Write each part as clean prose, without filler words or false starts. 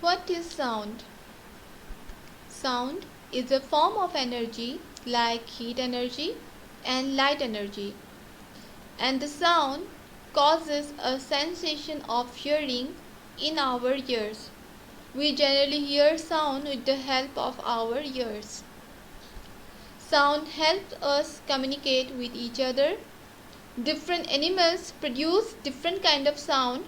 What is sound? Sound is a form of energy like heat energy and light energy, and the sound causes a sensation of hearing in our ears. We generally hear sound with the help of our ears. Sound helps us communicate with each other. Different animals produce different kind of sound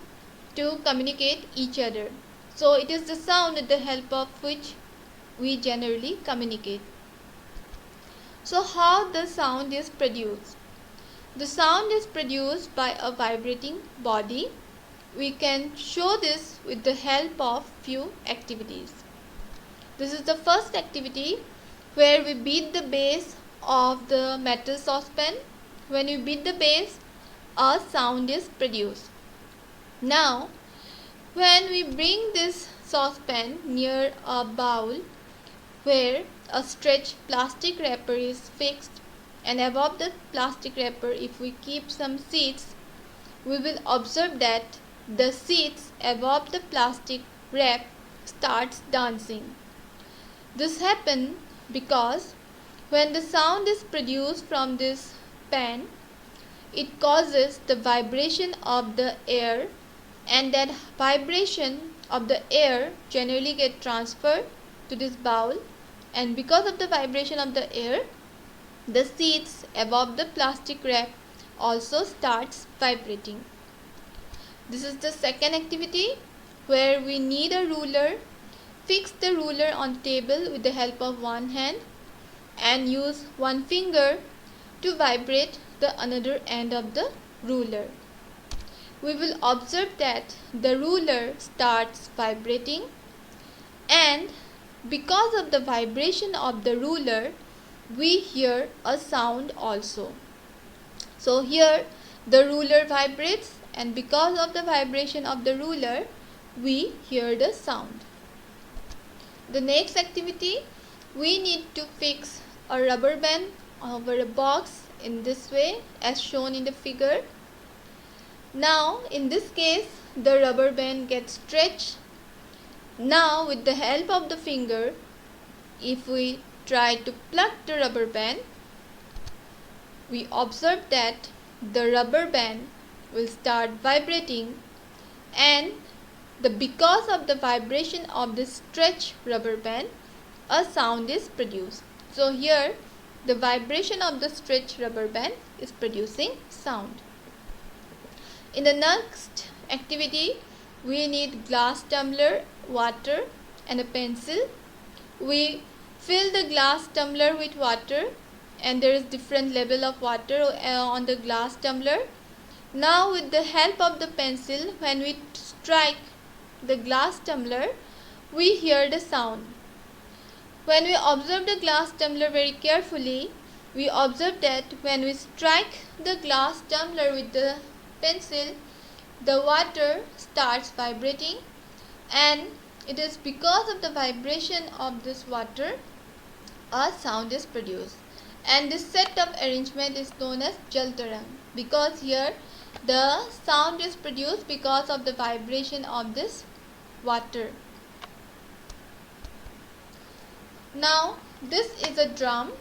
to communicate each other. So it is the sound with the help of which we generally communicate. So how the sound is produced? The sound is produced by a vibrating body. We can show this with the help of few activities. This is the first activity where we beat the base of the metal saucepan. When we beat the base, a sound is produced. Now, when we bring this saucepan near a bowl where a stretched plastic wrapper is fixed, and above the plastic wrapper if we keep some seeds, we will observe that the seeds above the plastic wrap starts dancing. This happens because when the sound is produced from this pan, it causes the vibration of the air, and that vibration of the air generally get transferred to this bowl, and because of the vibration of the air, the seeds above the plastic wrap also starts vibrating. This is the second activity where we need a ruler. Fix the ruler on the table with the help of one hand and use one finger to vibrate the another end of the ruler. We will observe that the ruler starts vibrating, and because of the vibration of the ruler we hear a sound also. So here the ruler vibrates, and because of the vibration of the ruler we hear the sound. The next activity, we need to fix a rubber band over a box in this way as shown in the figure. Now in this case the rubber band gets stretched. Now with the help of the finger, if we try to pluck the rubber band, we observe that the rubber band will start vibrating, and because of the vibration of the stretched rubber band, a sound is produced. So here the vibration of the stretched rubber band is producing sound. In the next activity, we need glass tumbler, water and a pencil. We fill the glass tumbler with water, and there is different level of water on the glass tumbler. Now with the help of the pencil, when we strike the glass tumbler, we hear the sound. When we observe the glass tumbler very carefully, we observe that when we strike the glass tumbler with the pencil, the water starts vibrating, and it is because of the vibration of this water a sound is produced. And this set of arrangement is known as Jal Tarang, because here the sound is produced because of the vibration of this water. Now this is a drum.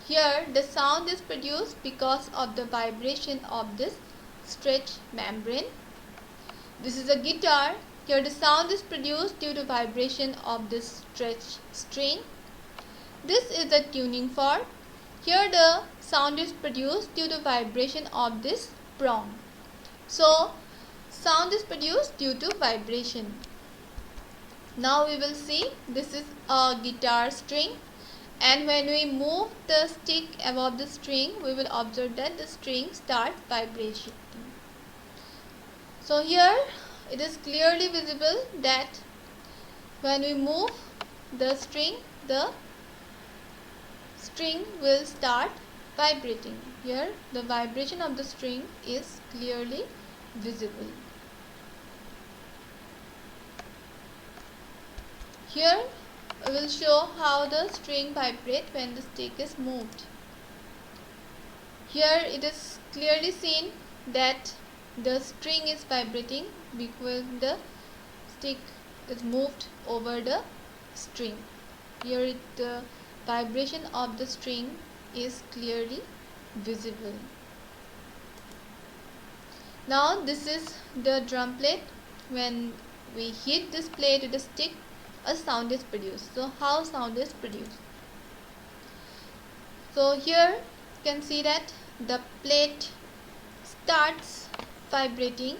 Here the sound is produced because of the vibration of this stretched membrane. This is a guitar. Here the sound is produced due to vibration of this stretched string. This is a tuning fork. Here the sound is produced due to vibration of this prong. So sound is produced due to vibration. Now we will see, this is a guitar string, and when we move the stick above the string, we will observe that the string starts vibrating. So here it is clearly visible that when we move the string will start vibrating. Here the vibration of the string is clearly visible. Here we will show how the string vibrates when the stick is moved. Here it is clearly seen that the string is vibrating because the stick is moved over the string. Here the vibration of the string is clearly visible. Now this is the drum plate. When we hit this plate with a stick, a sound is produced. So how sound is produced? So here you can see that the plate starts vibrating,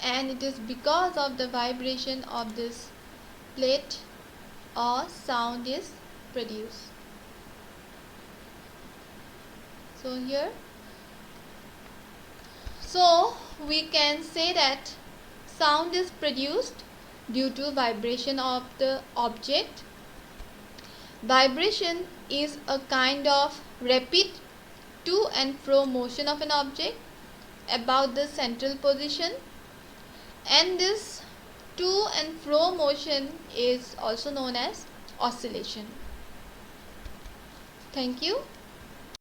and it is because of the vibration of this plate a sound is produced. So here, so we can say that sound is produced due to vibration of the object. Vibration is a kind of rapid to and fro motion of an object about the central position, and this to and fro motion is also known as oscillation. Thank you.